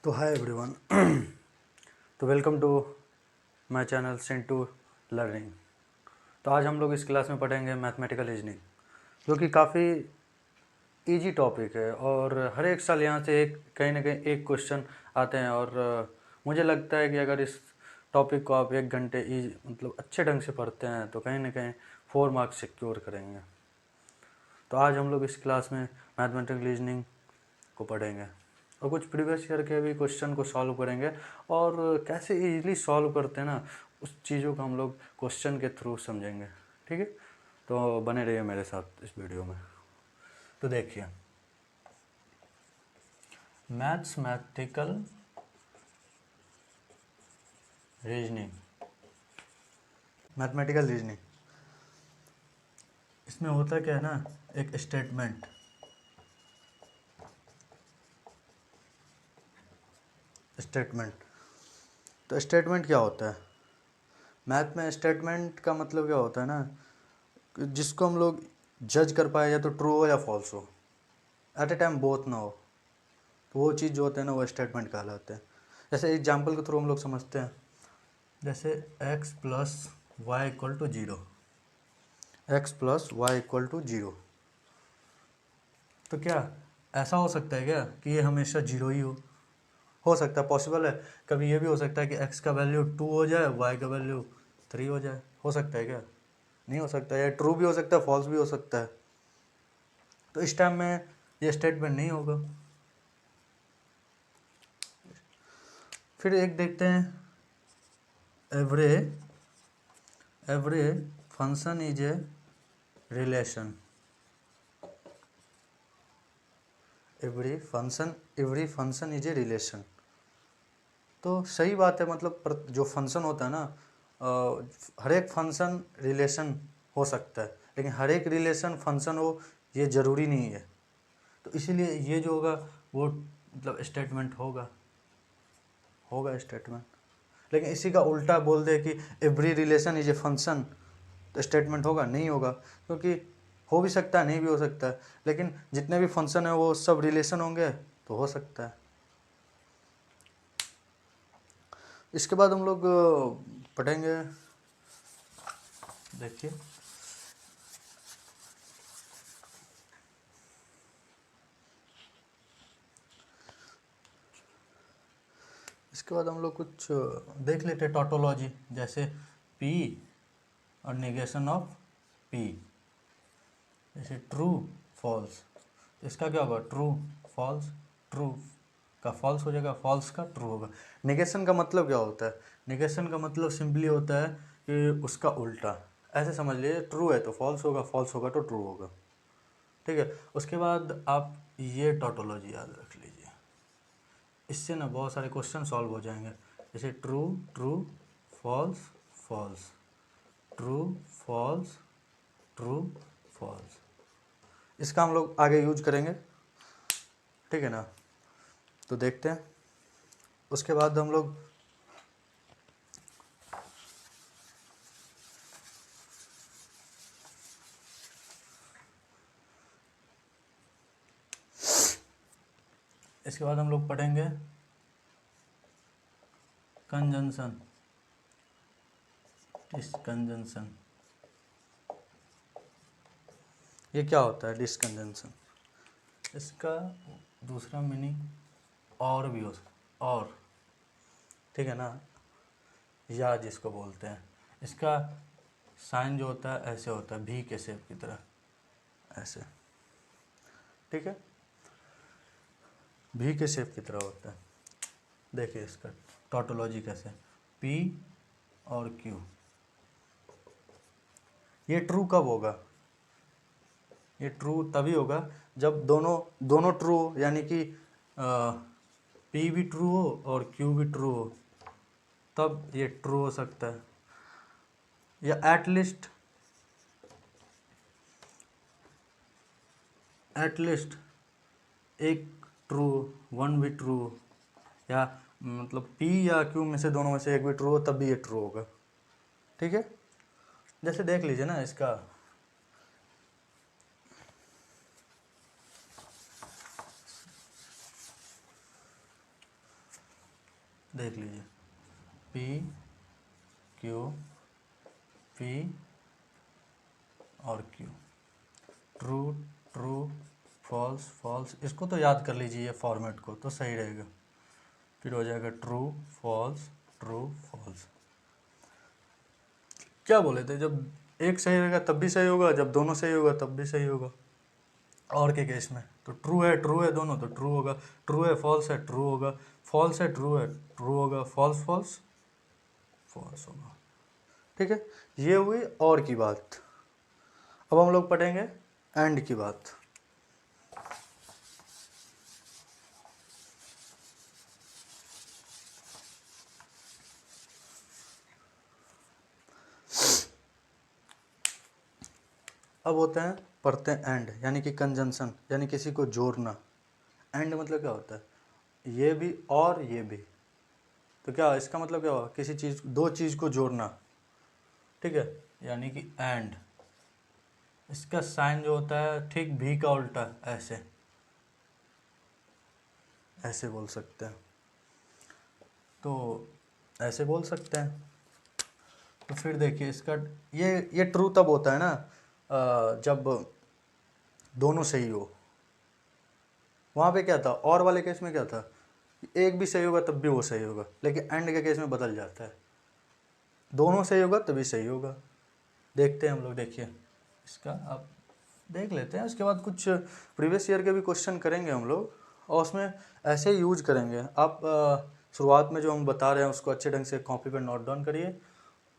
तो hi everyone. तो welcome to my channel Sintu learning. तो आज हम लोग इस क्लास में पढ़ेंगे मैथमेटिकल रीजनिंग, जो कि काफ़ी इजी टॉपिक है और हर एक साल यहाँ से एक कहीं ना कहीं एक क्वेश्चन आते हैं। और मुझे लगता है कि अगर इस टॉपिक को आप 1 घंटे मतलब अच्छे ढंग से पढ़ते हैं तो कहीं ना कहीं 4 मार्क्स सिक्योर करेंगे। तो आज हम लोग इस क्लास में मैथमेटिकल रीजनिंग को पढ़ेंगे और कुछ प्रीवियस ईयर के भी क्वेश्चन को सॉल्व करेंगे और कैसे इजीली सॉल्व करते हैं ना, उस चीज़ों को हम लोग क्वेश्चन के थ्रू समझेंगे। ठीक है, तो बने रहिए मेरे साथ इस वीडियो में। तो देखिए, मैथमेटिकल रीजनिंग, मैथमेटिकल रीजनिंग इसमें होता क्या है ना, एक स्टेटमेंट स्टेटमेंट तो स्टेटमेंट क्या होता है? मैथ में स्टेटमेंट का मतलब क्या होता है ना, जिसको हम लोग जज कर पाए या तो ट्रू हो या फॉल्स हो, एट ए टाइम बोथ ना हो, तो वो चीज़ जो होते हैं ना वो स्टेटमेंट कहलाते हैं। जैसे एग्जाम्पल के थ्रू हम लोग समझते हैं, जैसे x plus Y equal to zero, X plus Y equal to zero. तो क्या ऐसा हो सकता है क्या कि ये हमेशा जीरो ही हो सकता है, पॉसिबल है। कभी ये भी हो सकता है कि x का वैल्यू 2 हो जाए, y का वैल्यू 3 हो जाए। हो सकता है क्या? नहीं हो सकता। या ट्रू भी हो सकता है, फॉल्स भी हो सकता है। तो इस टाइम में ये स्टेटमेंट नहीं होगा। फिर एक देखते हैं, every function is a relation. Every function is a relation. तो सही बात है, मतलब जो फंक्शन होता है ना, हर एक फंक्शन रिलेशन हो सकता है, लेकिन हर एक रिलेशन फंक्शन हो ये ज़रूरी नहीं है। तो इसीलिए ये जो होगा वो मतलब स्टेटमेंट होगा स्टेटमेंट। लेकिन इसी का उल्टा बोल दे कि every relation is a function, तो स्टेटमेंट होगा? नहीं होगा, क्योंकि हो भी सकता है, नहीं भी हो सकता है, लेकिन जितने भी फंक्शन है वो सब रिलेशन होंगे तो हो सकता है। इसके बाद हम लोग पढ़ेंगे, देखिए इसके बाद हम लोग कुछ देख लेते हैं टोटोलॉजी, जैसे पी और नेगेशन ऑफ पी, जैसे ट्रू फॉल्स। इसका क्या होगा? ट्रू फॉल्स, ट्रू का फॉल्स हो जाएगा, फॉल्स का ट्रू होगा। नेगेशन का मतलब क्या होता है? नेगेशन का मतलब सिंपली होता है कि उसका उल्टा। ऐसे समझ लीजिए, ट्रू है तो फॉल्स होगा, फॉल्स होगा तो ट्रू होगा। ठीक है, उसके बाद आप ये टोटोलॉजी याद रख लीजिए, इससे ना बहुत सारे क्वेश्चन सॉल्व हो जाएंगे। जैसे true true, false false, true false, true false. इसका हम लोग आगे यूज करेंगे, ठीक है ना? तो देखते हैं। उसके बाद हम लोग पढ़ेंगे कंजंक्शन, डिसकंजंक्शन। ये क्या होता है डिसकंजंक्शन? इसका दूसरा मीनिंग और भी हो सकता, और, ठीक है ना, या जिसको बोलते हैं, इसका साइन जो होता है ऐसे होता है, भी के शेप की तरह, ऐसे। ठीक है, भी के शेप की तरह होता है। देखिए इसका टोटोलॉजी कैसे, पी और क्यू। ये ट्रू कब होगा? ये ट्रू तभी होगा जब दोनों दोनों ट्रू हो, यानी कि पी भी ट्रू हो और क्यू भी ट्रू हो, तब ये ट्रू हो सकता है। या एटलीस्ट एक ट्रू, वन भी ट्रू, या मतलब पी या क्यू में से दोनों में से एक भी ट्रू हो, तब भी ये ट्रू होगा। ठीक है, जैसे देख लीजिए ना इसका, देख लीजिए, पी क्यू पी और Q, true true false false, इसको तो याद कर लीजिए, ये फॉर्मेट को तो सही रहेगा। फिर हो जाएगा ट्रू फॉल्स ट्रू फॉल्स। क्या बोले थे, जब एक सही रहेगा तब भी सही होगा, जब दोनों सही होगा तब भी सही होगा। और के केस में तो ट्रू है दोनों तो ट्रू होगा, ट्रू है फॉल्स है ट्रू होगा, फॉल्स है ट्रू होगा, फॉल्स फॉल्स फॉल्स होगा। ठीक है, ये हुई और की बात। अब हम लोग पढ़ेंगे एंड की बात। अब होते हैं पढ़ते हैं एंड, यानी कि कंजंक्शन, यानी किसी को जोड़ना। एंड मतलब क्या होता है, ये भी और ये भी, तो क्या इसका मतलब क्या हुआ, किसी चीज़, दो चीज़ को जोड़ना। ठीक है, यानी कि एंड, इसका साइन जो होता है ठीक भी का उल्टा, ऐसे ऐसे बोल सकते हैं, तो ऐसे बोल सकते हैं। तो फिर देखिए इसका, ये ट्रू तब होता है ना जब दोनों सही हो। वहाँ पे क्या था, और वाले केस में क्या था, एक भी सही होगा तब भी वो सही होगा, लेकिन एंड के केस में बदल जाता है, दोनों सही होगा तभी सही होगा। देखते हैं हम लोग, देखिए इसका आप देख लेते हैं, उसके बाद कुछ प्रीवियस ईयर के भी क्वेश्चन करेंगे हम लोग, और उसमें ऐसे यूज करेंगे। आप शुरुआत में जो हम बता रहे हैं उसको अच्छे ढंग से कॉपी पर नोट डाउन करिए,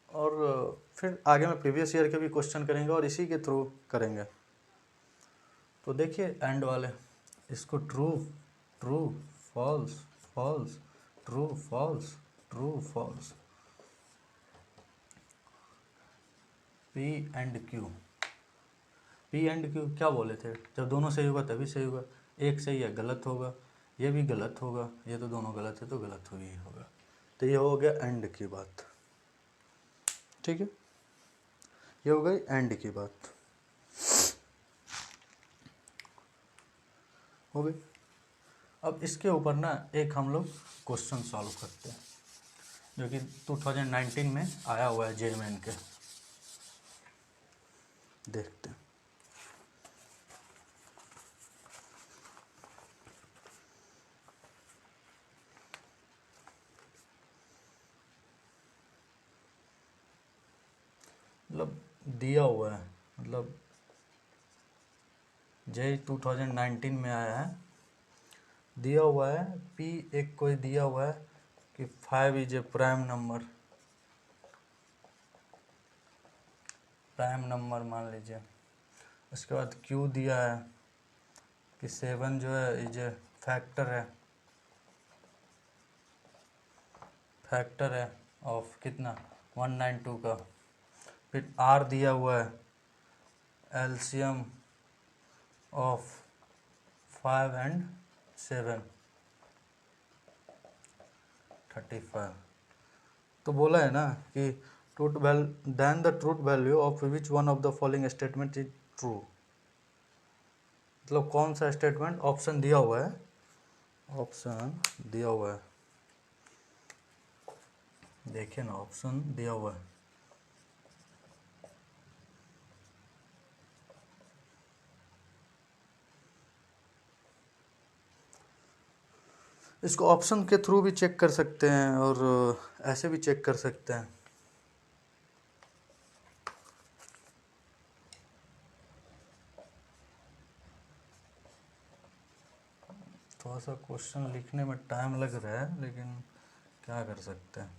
और फिर आगे में प्रीवियस ईयर के भी क्वेश्चन करेंगे और इसी के थ्रू करेंगे। तो देखिए एंड वाले, इसको true true false false true false true false, P and Q. P and Q क्या बोले थे, जब दोनों सही होगा तभी सही होगा, एक सही है गलत होगा, ये भी गलत होगा, ये तो दोनों गलत है तो गलत ही होगा। तो ये हो गया एंड की बात। ठीक है, ये हो गई एंड की बात, हो गई। अब इसके ऊपर ना एक हम लोग क्वेश्चन सॉल्व करते हैं, जो कि 2019 में आया हुआ है JMN के, देखते हैं। मतलब दिया हुआ है, मतलब J 2019 में आया है, दिया हुआ है P, एक कोई दिया हुआ है कि 5 इज ए प्राइम नंबर मान लीजिए। उसके बाद Q दिया है कि 7 जो है इज ए फैक्टर है ऑफ कितना 192 का। फिर R दिया हुआ है एलसीएम ऑफ 5 एंड 7 35। तो बोला है ना कि truth value then the truth value of which one of the following statement is true. मतलब कौन सा स्टेटमेंट, ऑप्शन दिया हुआ है, ऑप्शन दिया हुआ है, देखिए ना ऑप्शन दिया हुआ है। इसको ऑप्शन के थ्रू भी चेक कर सकते हैं और ऐसे भी चेक कर सकते हैं। थोड़ा सा क्वेश्चन लिखने में टाइम लग रहा है, लेकिन क्या कर सकते हैं।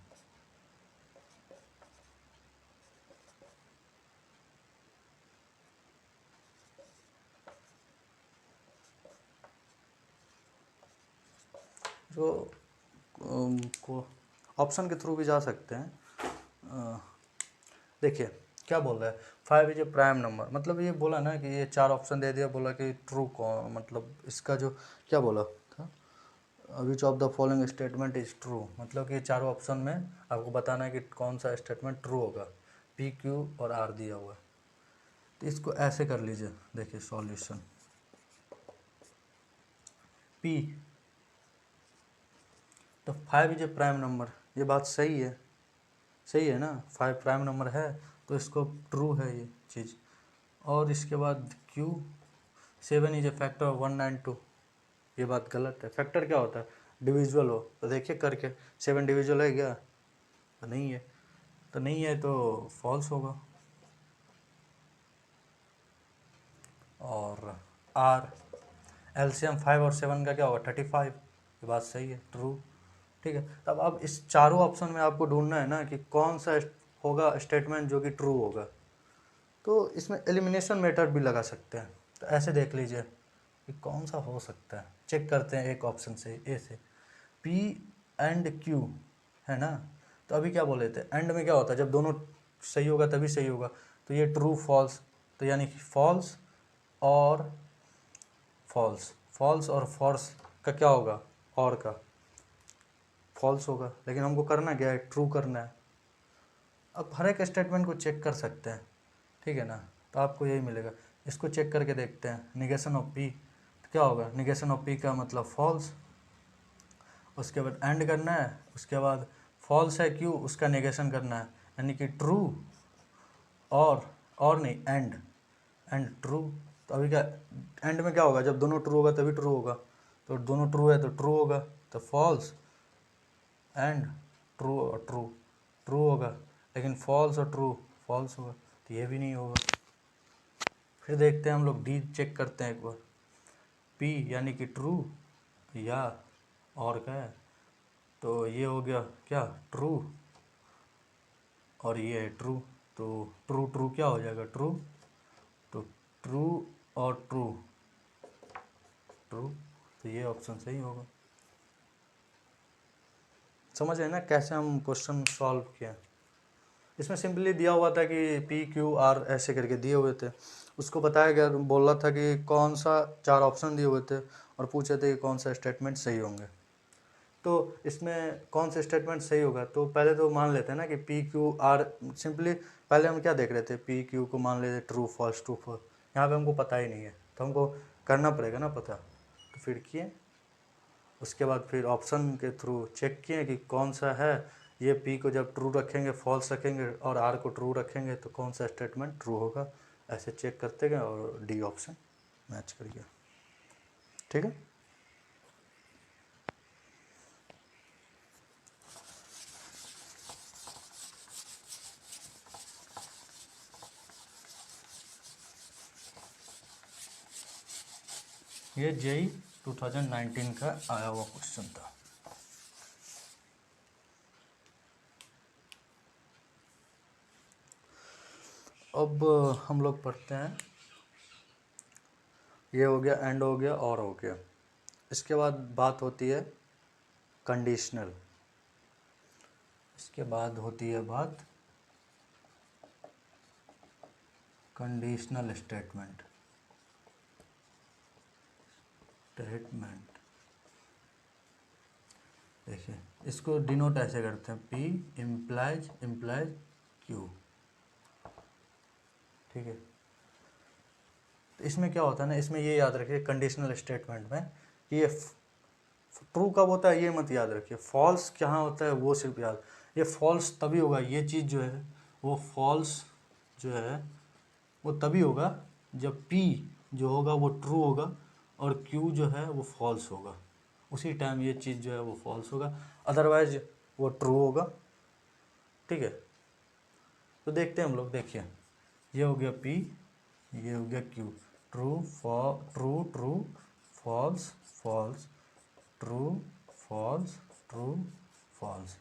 जो को ऑप्शन के थ्रू भी जा सकते हैं। देखिए क्या बोल रहा है, 5 इज ए प्राइम नंबर, मतलब ये बोला ना कि ये चार ऑप्शन दे दिया, बोला कि ट्रू कौन, मतलब इसका जो क्या बोला था, which of the following statement is true, मतलब कि चारों ऑप्शन में आपको बताना है कि कौन सा स्टेटमेंट ट्रू होगा। P Q और R दिया हुआ है, तो इसको ऐसे कर लीजिए। देखिए सॉल्यूशन, P तो 5 इज ए प्राइम नंबर, ये बात सही है, सही है ना, 5 प्राइम नंबर है तो इसको ट्रू है ये चीज़। और इसके बाद Q 7 is a factor of 192, ये बात गलत है। फैक्टर क्या होता है, डिविजुअल हो, तो देखिए करके 7 डिविजुअल है क्या, तो नहीं है, तो नहीं है तो फॉल्स होगा। और R एलसीएम 5 और 7 का क्या होगा 35, ये बात सही है, ट्रू। ठीक है, तब अब इस चारों ऑप्शन में आपको ढूंढना है ना कि कौन सा होगा स्टेटमेंट जो कि ट्रू होगा। तो इसमें एलिमिनेशन मेथड भी लगा सकते हैं, तो ऐसे देख लीजिए कि कौन सा हो सकता है। चेक करते हैं एक ऑप्शन से, ए से, P एंड Q है ना, तो अभी क्या बोले थे, एंड में क्या होता है जब दोनों सही होगा तभी सही होगा, तो ये ट्रू फॉल्स, तो यानी कि फॉल्स और फॉल्स, फॉल्स और फॉल्स का क्या होगा, और का फॉल्स होगा, लेकिन हमको करना क्या है, ट्रू करना है। अब हर एक स्टेटमेंट को चेक कर सकते हैं, ठीक है ना, तो आपको यही मिलेगा। इसको चेक करके देखते हैं, निगेशन ऑफ पी, तो क्या होगा, निगेशन ऑफ पी का मतलब फॉल्स, उसके बाद एंड करना है, उसके बाद फॉल्स है क्यू, उसका निगेशन करना है, यानी कि ट्रू और नहीं एंड, एंड ट्रू। तो अभी क्या, एंड में क्या होगा, जब दोनों ट्रू होगा तभी ट्रू होगा, तो दोनों ट्रू है तो ट्रू होगा, तो फॉल्स एंड ट्रू और ट्रू, ट्रू होगा, लेकिन फॉल्स और ट्रू फॉल्स होगा, तो ये भी नहीं होगा। फिर देखते हैं हम लोग, डी चेक करते हैं एक बार, पी यानी कि ट्रू या और क्या है, तो ये हो गया क्या ट्रू, और ये है ट्रू, तो ट्रू ट्रू क्या हो जाएगा ट्रू, तो ट्रू और ट्रू ट्रू, तो ये ऑप्शन सही होगा। समझ रहे हैं ना कैसे हम क्वेश्चन सॉल्व किया। इसमें सिंपली दिया हुआ था कि पी क्यू आर ऐसे करके दिए हुए थे, उसको बताया गया, बोल रहा था कि कौन सा, 4 ऑप्शन दिए हुए थे और पूछे थे कि कौन सा स्टेटमेंट सही होंगे। तो इसमें कौन सा स्टेटमेंट सही होगा, तो पहले तो मान लेते हैं ना कि पी क्यू आर, सिंपली पहले हम क्या देख रहे थे, पी क्यू को मान लेते ट्रू फॉल्स ट्रू फॉल्स, यहाँ पे हमको पता ही नहीं है तो हमको करना पड़ेगा ना पता, तो फिर किए, उसके बाद फिर ऑप्शन के थ्रू चेक किए कि कौन सा है, ये पी को जब ट्रू रखेंगे फॉल्स रखेंगे और आर को ट्रू रखेंगे तो कौन सा स्टेटमेंट ट्रू होगा, ऐसे चेक करते गए और डी ऑप्शन मैच कर गया। ठीक है, ये जेई 2019 का आया हुआ क्वेश्चन था। अब हम लोग पढ़ते हैं, ये हो गया, एंड हो गया, और हो गया। इसके बाद बात होती है कंडीशनल, इसके बाद होती है बात कंडीशनल स्टेटमेंट, स्टेटमेंट देखिए इसको डिनोट ऐसे करते हैं, पी इम्प्लाइज इम्प्लाइज क्यू, ठीक है। तो इसमें क्या होता है ना, इसमें ये याद रखिए कंडीशनल स्टेटमेंट में कि ये ट्रू कब होता है ये मत याद रखिए, फॉल्स कहाँ होता है वो सिर्फ याद, ये फॉल्स तभी होगा, ये चीज़ जो है वो फॉल्स जो है वो तभी होगा जब पी जो होगा वो ट्रू होगा और क्यू जो है वो फॉल्स होगा, उसी टाइम ये चीज़ जो है वो फॉल्स होगा, अदरवाइज वो ट्रू होगा। ठीक है, तो देखते हैं हम लोग, देखिए ये हो गया पी, ये हो गया Q, true true true false false true false true false,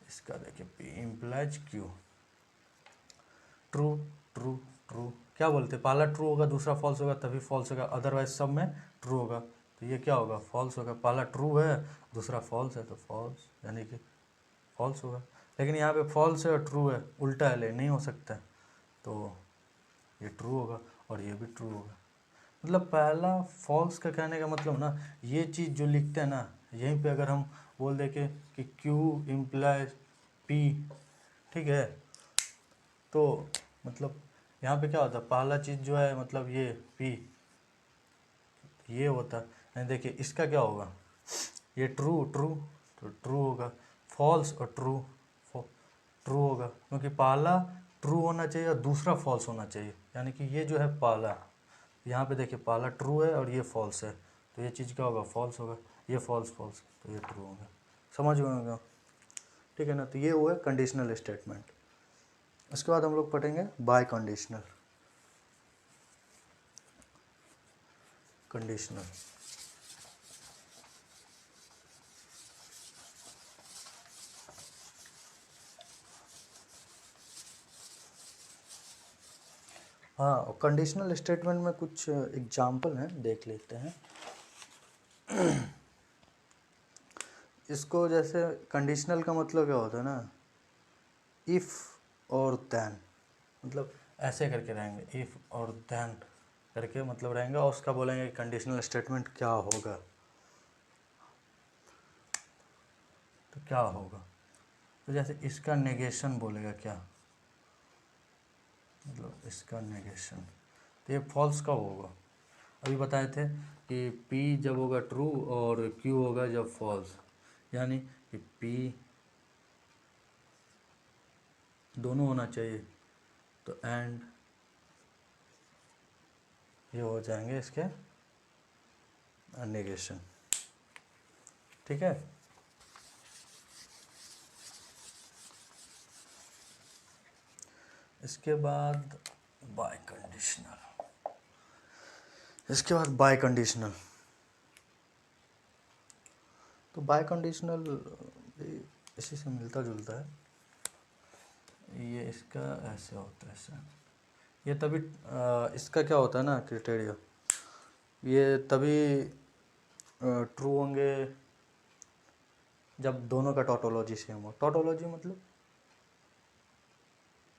इसका देखिए P implies Q, true true true, क्या बोलते हैं पहला ट्रू होगा दूसरा फॉल्स होगा तभी फॉल्स होगा, अदरवाइज सब में ट्रू होगा, तो ये क्या होगा फॉल्स होगा, पहला ट्रू है दूसरा फॉल्स है तो फॉल्स, यानी कि फॉल्स होगा। लेकिन यहाँ पे फॉल्स है और ट्रू है, उल्टा है, ले नहीं हो सकता, तो ये ट्रू होगा और ये भी ट्रू होगा। मतलब पहला फॉल्स का कहने का मतलब ना, ये चीज़ जो लिखते हैं ना, यहीं पे अगर हम बोल दें कि क्यू इम्प्लाइज पी, ठीक है, तो मतलब यहाँ पे क्या होता है, पहला चीज़ जो है मतलब ये पी, ये होता है, देखिए इसका क्या होगा, ये ट्रू ट्रू तो ट्रू होगा, फॉल्स और ट्रू ट्रू होगा, क्योंकि पहला ट्रू होना चाहिए और दूसरा फॉल्स होना चाहिए, यानी कि ये जो है पहला, यहाँ पे देखिए पहला ट्रू है और ये फॉल्स है, तो ये चीज़ क्या होगा, फॉल्स होगा, ये फॉल्स फॉल्स तो ये ट्रू होगा। समझ गए होगा, ठीक है ना। तो ये हुआ कंडीशनल स्टेटमेंट। उसके बाद हम लोग पढ़ेंगे बाय कंडीशनल। कंडीशनल हाँ, कंडीशनल स्टेटमेंट में कुछ एग्जाम्पल हैं, देख लेते हैं। इसको जैसे कंडीशनल का मतलब क्या होता है ना, इफ़ और दैन, मतलब ऐसे करके रहेंगे, इफ़ और दैन करके मतलब रहेंगे, और उसका बोलेंगे कंडीशनल स्टेटमेंट क्या होगा, तो क्या होगा, तो जैसे इसका नेगेशन बोलेगा क्या, मतलब इसका नेगेशन, तो ये फॉल्स कब होगा, अभी बताए थे कि P जब होगा ट्रू और Q होगा जब फॉल्स, यानी कि P दोनों होना चाहिए, तो एंड ये हो जाएंगे इसके नेगेशन, ठीक है। इसके बाद बाय कंडीशनल, इसके बाद बाय कंडीशनल, तो बाय कंडीशनल इसी से मिलता जुलता है, ये इसका ऐसे होता है ऐसे, ये तभी इसका क्या होता है ना क्राइटेरिया, ये तभी ट्रू होंगे जब दोनों का टोटोलॉजी सेम हो। टोटोलॉजी मतलब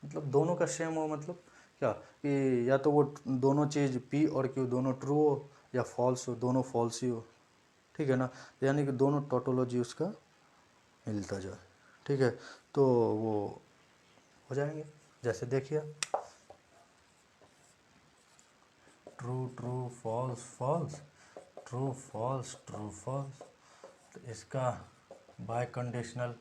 दोनों का सेम हो, मतलब क्या कि या तो वो दोनों चीज़ P और Q दोनों ट्रू हो या फॉल्स हो, दोनों फॉल्स ही हो, ठीक है ना, यानी कि दोनों टोटोलॉजी उसका मिलता जाए, ठीक है, तो वो हो जाएंगे। जैसे देखिए true true false false, true false true false, तो इसका बाय कंडीशनल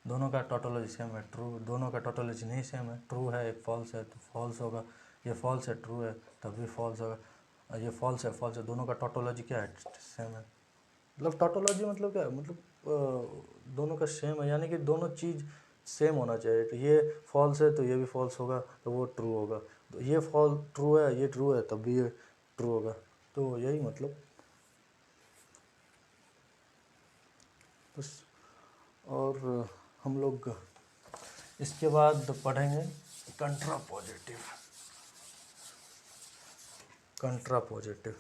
दोनों का टोटोलॉजी सेम है, ट्रू, दोनों का टोटोलॉजी नहीं सेम है, ट्रू है एक फॉल्स है तो फॉल्स होगा, ये फॉल्स है ट्रू है तब भी फॉल्स होगा, और ये फॉल्स है दोनों का टोटोलॉजी क्या है, सेम है। मतलब टोटोलॉजी मतलब क्या है, मतलब दोनों का सेम है, यानी कि दोनों चीज़ सेम होना चाहिए, तो ये फॉल्स है तो ये भी फॉल्स होगा तो वो ट्रू होगा, तो ये फॉल ट्रू है ये ट्रू है तब भी ये ट्रू होगा, तो यही मतलब बस। और हम लोग इसके बाद पढ़ेंगे कंट्रा पॉजिटिव। कंट्रा पॉजिटिव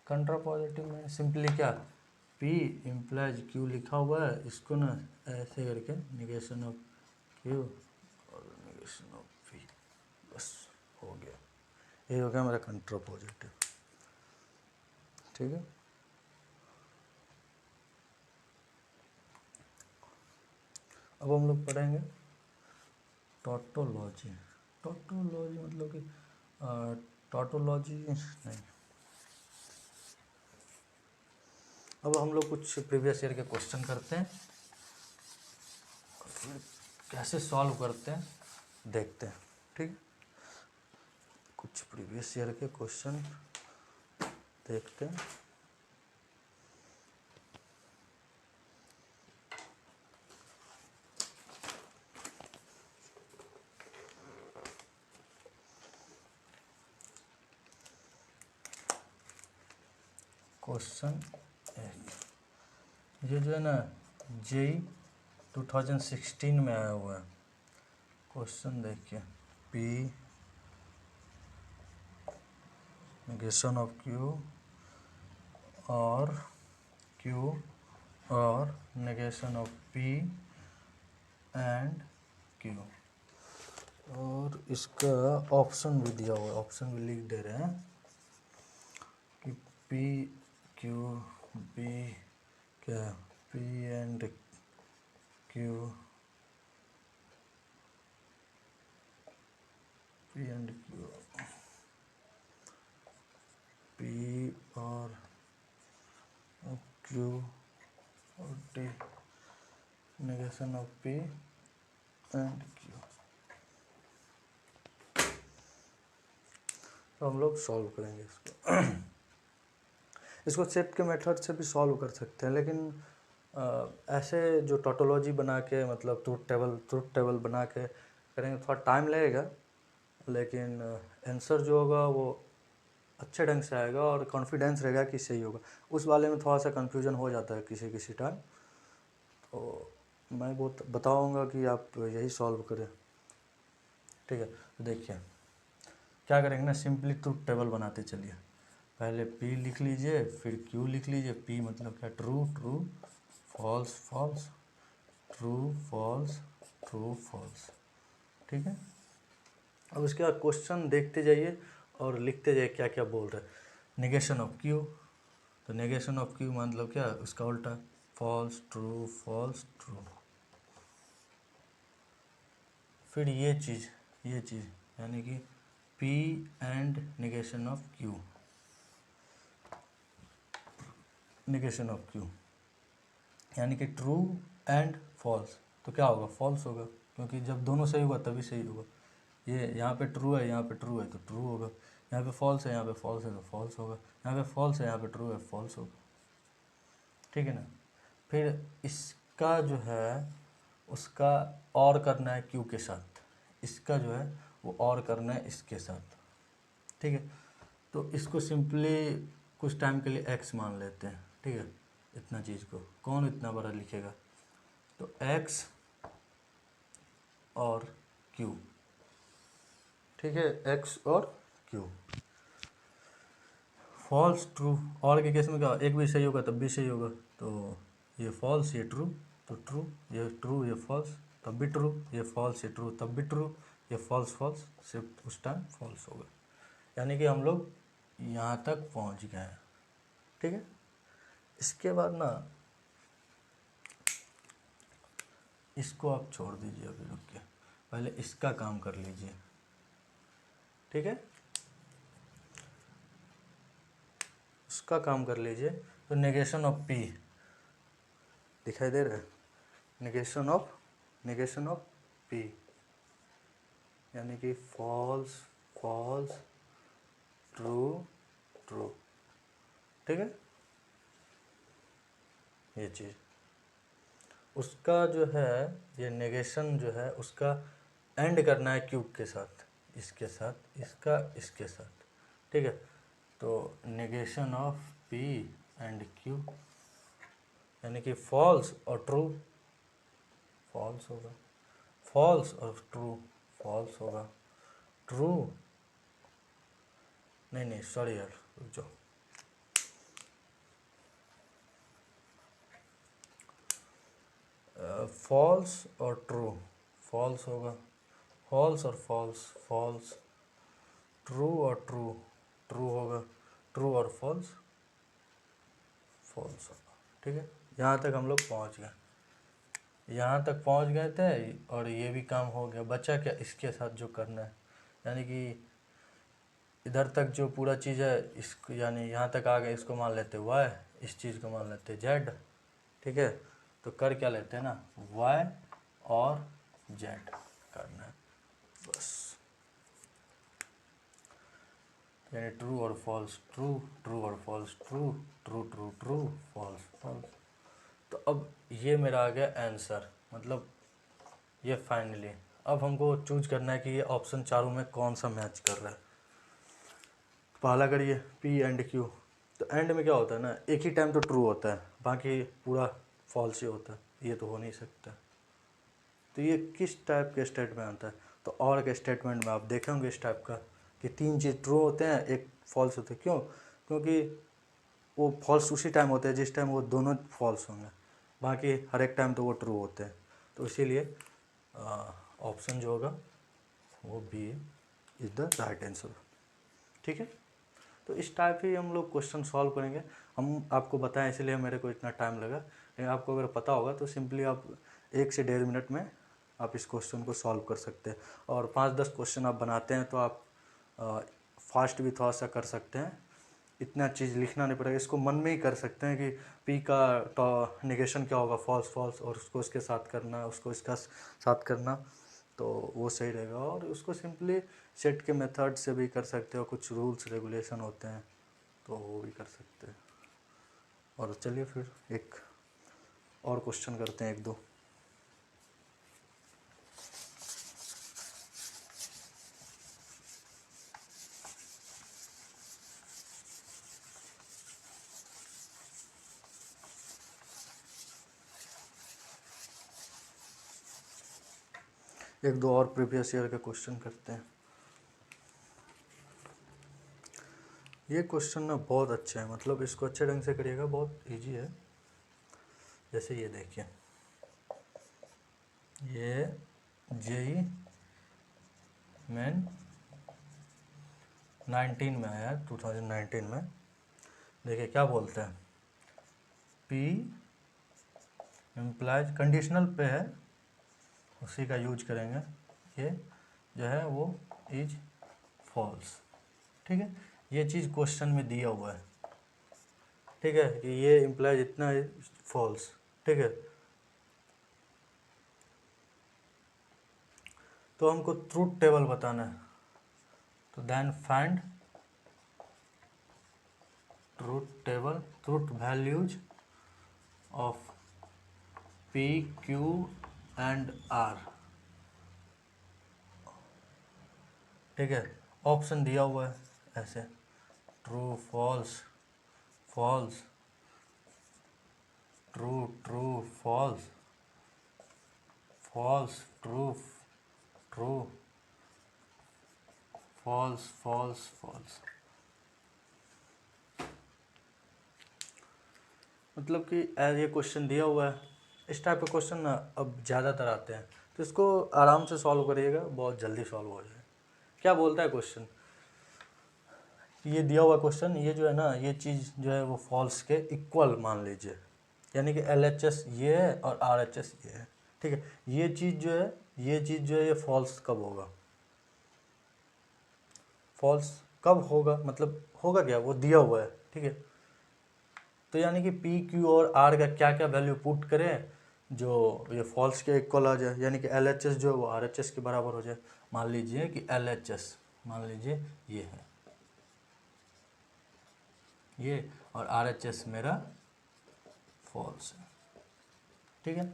कंट्रा पॉजिटिव में सिंपली क्या, P इम्प्लाइज Q लिखा हुआ है, इसको ना ऐसे करके निगेशन ऑफ Q और निगेशन ऑफ P, बस हो गया, ये हो गया मेरा कंट्रा पॉजिटिव, ठीक है। अब हम लोग पढ़ेंगे टोटोलॉजी। टोटोलॉजी मतलब कि टोटोलॉजी नहीं, अब हम लोग कुछ प्रीवियस ईयर के क्वेश्चन करते हैं, फिर कैसे सॉल्व करते हैं देखते हैं, ठीक। कुछ प्रीवियस ईयर के क्वेश्चन देखते हैं। क्वेश्चन ये जो है ना JEE 2016 में आया हुआ है क्वेश्चन, देखिए P नेगेशन ऑफ Q और Q और negation of P and Q, और इसका ऑप्शन भी दिया हुआ है, ऑप्शन भी लिख दे रहे हैं कि P Q B क्या P and Q, P and Q Q और T, negation of P and Q। तो हम लोग सॉल्व करेंगे इसको। इसको सेट के मेथड से भी सॉल्व कर सकते हैं, लेकिन ऐसे जो टोटोलॉजी बना के मतलब ट्रूथ टेबल बना के करेंगे थोड़ा टाइम लगेगा, लेकिन आंसर जो होगा वो अच्छे ढंग से आएगा और कॉन्फिडेंस रहेगा कि सही होगा। उस वाले में थोड़ा सा कन्फ्यूजन हो जाता है किसी किसी टाइम, तो मैं वो बताऊँगा कि आप यही सॉल्व करें। ठीक है, तो देखिए क्या करेंगे ना, सिंपली ट्रूथ टेबल बनाते चलिए। पहले P लिख लीजिए, फिर Q लिख लीजिए। P मतलब क्या, true true, false false, true false, true false. ठीक है, अब उसके बाद क्वेश्चन देखते जाइए और लिखते जाइए क्या क्या बोल रहे हैं। नेगेशन ऑफ Q, तो नेगेशन ऑफ Q मतलब क्या, उसका उल्टा, फॉल्स ट्रू फॉल्स ट्रू। फिर ये चीज़ यानी कि P and negation of Q, negation of Q यानी कि ट्रू एंड फॉल्स, तो क्या होगा, फॉल्स होगा, क्योंकि जब दोनों सही होगा तभी सही होगा। ये यहाँ पे ट्रू है, यहाँ पे ट्रू है तो ट्रू होगा, यहाँ पे फॉल्स है, यहाँ पे फॉल्स है तो फॉल्स होगा, यहाँ पे फॉल्स है, यहाँ पे ट्रू है, फॉल्स होगा। ठीक है ना। फिर इसका जो है उसका और करना है Q के साथ, इसका जो है वो और करना है इसके साथ। ठीक है, तो इसको सिंपली कुछ टाइम के लिए x मान लेते हैं। ठीक है, इतना चीज़ को कौन इतना बड़ा लिखेगा, तो x और Q। ठीक है, x और Q, फॉल्स ट्रू, और के केस में क्या, एक भी सही होगा तब भी सही होगा, तो ये फॉल्स ये ट्रू, तो ट्रू ये फॉल्स तब भी ट्रू, ये फॉल्स ये ट्रू तब भी ट्रू, ये फॉल्स फॉल्स सिर्फ उस टाइम फॉल्स होगा। यानी कि हम लोग यहाँ तक पहुँच गए हैं। ठीक है, इसके बाद ना इसको आप छोड़ दीजिए, अभी रुक के पहले इसका काम कर लीजिए। ठीक है, इसका काम कर लीजिए। तो नेगेशन ऑफ P दिखाई दे रहा है, नेगेशन ऑफ P यानी कि फॉल्स फॉल्स ट्रू ट्रू। ठीक है, ये चीज़ उसका जो है, ये नेगेशन जो है उसका एंड करना है क्यूब के साथ, इसके साथ, इसका इसके साथ। ठीक है, तो negation of P and Q यानी कि फॉल्स और ट्रू, फॉल्स होगा, फॉल्स और ट्रू, फॉल्स होगा, ट्रू नहीं सॉरी यार, रुक जाओ, फॉल्स और ट्रू, फॉल्स होगा, फॉल्स और फॉल्स, फॉल्स, ट्रू और ट्रू, ट्रू होगा, ट्रू और फॉल्स, फॉल्स होगा। ठीक है, यहाँ तक हम लोग पहुँच गए, यहाँ तक पहुँच गए थे और ये भी काम हो गया। बचा क्या, इसके साथ जो करना है, यानी कि इधर तक जो पूरा चीज़ है इसको, यानी यहाँ तक आ गए, इसको मान लेते y, इस चीज़ को मान लेते z। ठीक है, तो कर क्या लेते हैं ना, y और z करना है बस, यानी ट्रू और फॉल्स ट्रू, ट्रू और false true, true true true, false false. तो अब ये मेरा आ गया आंसर, मतलब ये फाइनली। अब हमको चूज करना है कि ये ऑप्शन चारों में कौन सा मैच कर रहा है। पहला करिए P एंड Q, तो एंड में क्या होता है ना, एक ही टाइम तो ट्रू होता है, बाकी पूरा फॉल्स ही होता है, ये तो हो नहीं सकता। तो ये किस टाइप के स्टेटमेंट आता है, तो और के स्टेटमेंट में आप देखेंगे इस टाइप का कि तीन चीज़ ट्रू होते हैं, एक फॉल्स होते हैं। क्यों, क्योंकि वो फॉल्स उसी टाइम होते हैं जिस टाइम वो दोनों फॉल्स होंगे, बाकी हर एक टाइम तो वो ट्रू होते हैं। तो इसीलिए ऑप्शन जो होगा वो B is the right answer. ठीक है, तो इस टाइप ही हम लोग क्वेश्चन सॉल्व करेंगे। हम आपको बताएं इसलिए मेरे को इतना टाइम लगा, लेकिन आपको अगर पता होगा तो सिंपली आप 1 से 1.5 मिनट में आप इस क्वेश्चन को सॉल्व कर सकते हैं। और 5-10 क्वेश्चन आप बनाते हैं तो आप फास्ट भी थोड़ा सा कर सकते हैं, इतना चीज़ लिखना नहीं पड़ेगा, इसको मन में ही कर सकते हैं कि पी का निगेशन क्या होगा, फॉल्स फॉल्स, और उसको इसके साथ करना, उसको इसका साथ करना, तो वो सही रहेगा। और उसको सिंपली सेट के मेथड से भी कर सकते हो, कुछ रूल्स रेगुलेशन होते हैं तो वो भी कर सकते हैं। और चलिए फिर एक और क्वेश्चन करते हैं, एक दो। एक दो और प्रीवियस ईयर के क्वेश्चन करते हैं। ये क्वेश्चन ना बहुत अच्छा है, मतलब इसको अच्छे ढंग से करिएगा, बहुत इजी है। जैसे ये देखिए, ये जेई मेन 19 में आया है, 2019 में। देखिए क्या बोलते हैं, पी इम्प्लाइज, कंडीशनल पे है, उसी का यूज करेंगे। ये जो है वो इज फॉल्स, ठीक है। ये चीज़ क्वेश्चन में दिया हुआ है, ठीक है, कि ये इम्प्लाइज इतना फॉल्स, ठीक है। तो हमको ट्रूथ टेबल बताना है, तो then find truth table, truth values of P Q and R, ठीक है। ऑप्शन दिया हुआ है ऐसे, true false, false, true true false, false true, true false, false false. मतलब कि ये क्वेश्चन दिया हुआ है, इस टाइप के क्वेश्चन ना अब ज़्यादातर आते हैं, तो इसको आराम से सॉल्व करिएगा, बहुत जल्दी सॉल्व हो जाए। क्या बोलता है क्वेश्चन, ये दिया हुआ क्वेश्चन, ये जो है ना, ये चीज़ जो है वो फॉल्स के इक्वल मान लीजिए, यानी कि LHS ये है और RHS ये है, ठीक है। ये चीज़ जो है, ये चीज़ जो है, ये फॉल्स कब होगा, फॉल्स कब होगा, मतलब होगा क्या, वो दिया हुआ है, ठीक है। तो यानी कि पी क्यू और आर का क्या क्या वैल्यू पुट करें जो ये फॉल्स के इक्वल आ जाए, यानी कि LHS जो है वो RHS के बराबर हो जाए। मान लीजिए कि LHS, मान लीजिए ये है ये, और RHS मेरा फॉल्स है, ठीक है।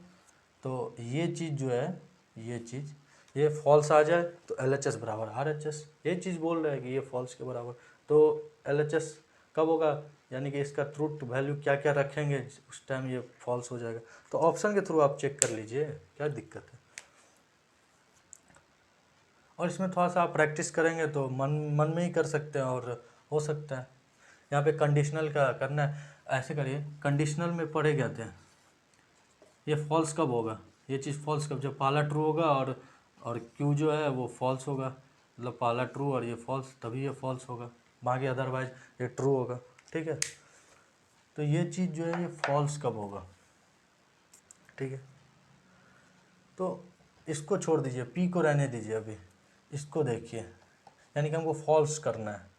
तो ये चीज़ जो है, ये चीज़, ये फॉल्स आ जाए तो LHS बराबर RHS, ये चीज़ बोल रहा है कि ये फॉल्स के बराबर, तो LHS कब होगा, यानी कि इसका ट्रूथ वैल्यू क्या क्या रखेंगे उस टाइम ये फॉल्स हो जाएगा। तो ऑप्शन के थ्रू आप चेक कर लीजिए, क्या दिक्कत है। और इसमें थोड़ा सा आप प्रैक्टिस करेंगे तो मन मन में ही कर सकते हैं, और हो सकता है। यहाँ पे कंडीशनल का करना है, ऐसे करिए, कंडीशनल में पढ़े क्या थे, ये फॉल्स कब होगा, ये चीज़ फॉल्स कब, जब पहला ट्रू होगा और क्यू जो है वो फॉल्स होगा, मतलब पहला ट्रू और ये फॉल्स, तभी ये फॉल्स होगा, बाकी अदरवाइज ये ट्रू होगा, ठीक है। तो ये चीज़ जो है ये फॉल्स कब होगा, ठीक है। तो इसको छोड़ दीजिए, पी को रहने दीजिए अभी, इसको देखिए, यानी कि हमको फॉल्स करना है,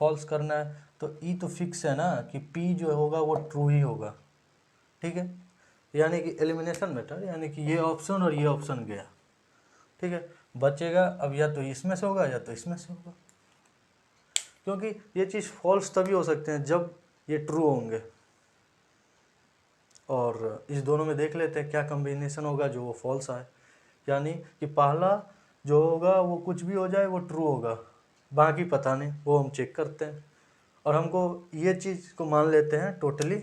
फॉल्स करना है, तो ई तो फिक्स है ना कि पी जो होगा वो ट्रू ही होगा, ठीक है। यानी कि एलिमिनेशन मेथड, यानी कि ये ऑप्शन और ये ऑप्शन गया, ठीक है। बचेगा अब या तो इसमें से होगा या तो इसमें से होगा, क्योंकि ये चीज़ फॉल्स तभी हो सकते हैं जब ये ट्रू होंगे। और इस दोनों में देख लेते हैं क्या कम्बिनेशन होगा जो वो फॉल्स आए, यानी कि पहला जो होगा वो कुछ भी हो जाए वो ट्रू होगा, बाकी पता नहीं, वो हम चेक करते हैं। और हमको ये चीज़ को मान लेते हैं टोटली,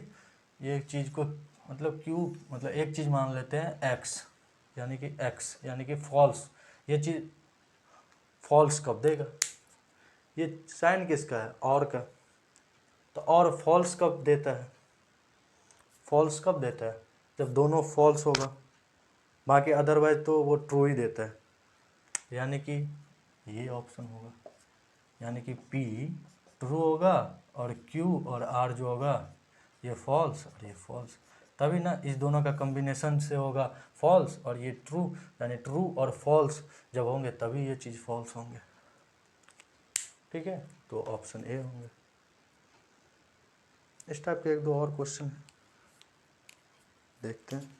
ये चीज़ को मतलब क्यू, मतलब एक चीज़ मान लेते हैं एक्स, यानी कि फॉल्स, ये चीज़ फॉल्स कब देगा, ये साइन किसका है, और का, तो और फॉल्स कब देता है, फॉल्स कब देता है, जब दोनों फॉल्स होगा, बाकी अदरवाइज तो वो ट्रू ही देता है, यानी कि ये ऑप्शन होगा, यानी कि P ट्रू होगा और Q और R जो होगा ये फॉल्स और ये फॉल्स, तभी ना इस दोनों का कम्बिनेशन से होगा फॉल्स, और ये ट्रू, यानी ट्रू और फॉल्स जब होंगे तभी ये चीज़ फॉल्स होंगे, ठीक है। तो ऑप्शन ए होंगे। इस टाइप के एक दो और क्वेश्चन देखते हैं।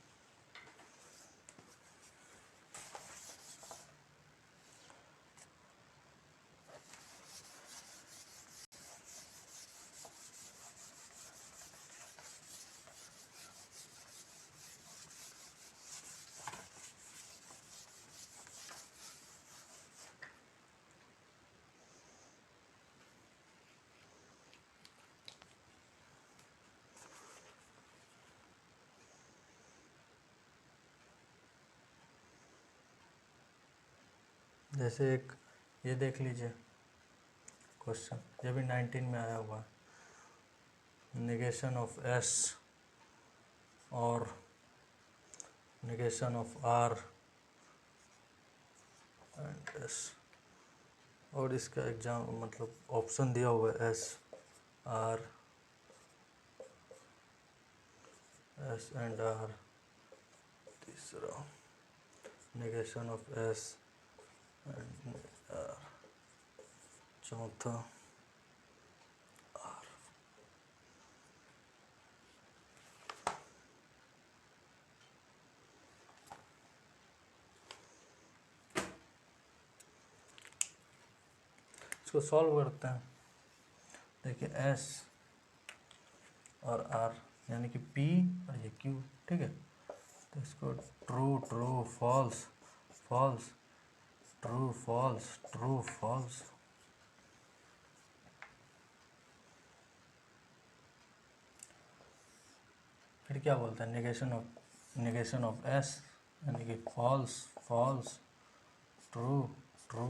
जैसे एक ये देख लीजिए क्वेश्चन, ये भी 19 में आया हुआ है। नेगेशन ऑफ एस और negation of R and S, और इसका एग्जाम मतलब ऑप्शन दिया हुआ है S R S and R, तीसरा negation of S and R, चौथा आर। इसको सॉल्व करते हैं। देखिए एस और आर यानी कि पी और ये क्यू, ठीक है। तो इसको true true false false true false true false, फिर क्या बोलते हैं नेगेशन ऑफ एस यानी कि फॉल्स फॉल्स ट्रू ट्रू,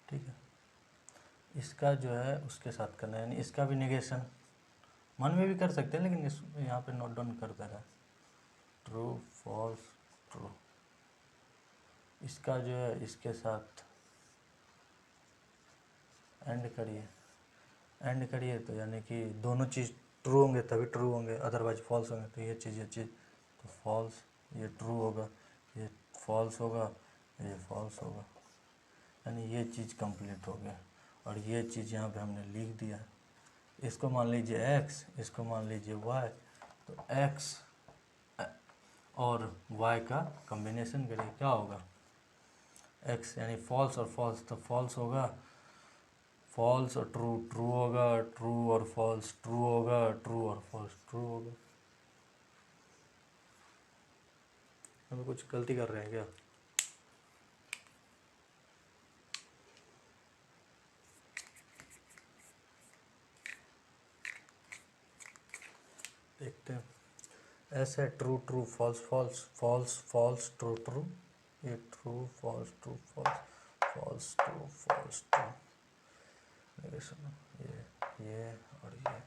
ठीक है। इसका जो है उसके साथ करना है, यानी इसका भी नेगेशन मन में भी कर सकते हैं, लेकिन इस यहाँ पे नोट डाउन कर दे रहा है। ट्रू फॉल्स ट्रू, इसका जो है इसके साथ एंड करिए तो यानी कि दोनों चीज़ ट्रू होंगे तभी ट्रू होंगे, अदरवाइज फॉल्स होंगे। तो ये चीज़ तो फॉल्स, ये ट्रू होगा, ये फॉल्स होगा, ये फॉल्स होगा, यानी ये चीज़ कंप्लीट हो गया। और ये चीज़ यहाँ पे हमने लिख दिया। इसको मान लीजिए x, इसको मान लीजिए y, तो x और y का कॉम्बिनेशन करिए क्या होगा, x यानी फॉल्स और फॉल्स, तो फॉल्स होगा फॉल्स और ट्रू, ट्रू होगा ट्रू और फॉल्स, ट्रू होगा ट्रू और फॉल्स, ट्रू होगा। हमें कुछ गलती कर रहे हैं क्या? देखते हैं। ऐसे है true true false false false false true true, ये true false true false false true false true, ये और ये,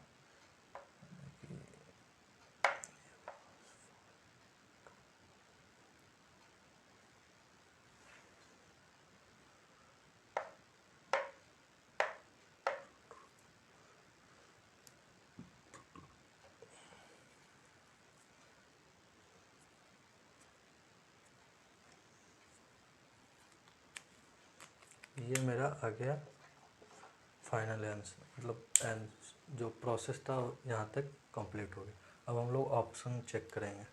ये मेरा आ गया फाइनल आंसर, मतलब जो प्रोसेस था यहाँ तक कंप्लीट हो गया। अब हम लोग ऑप्शन चेक करेंगे।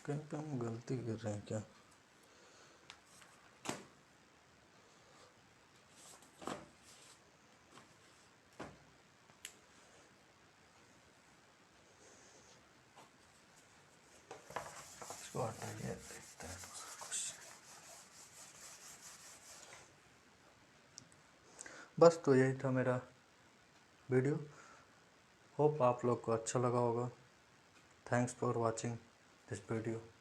कहीं पे हम गलती कर रहे हैं क्या? इसको हटाइए, देखते हैं दूसरा क्वेश्चन। बस तो यही था मेरा वीडियो, होप आप लोग को अच्छा लगा होगा। Thanks for watching this video.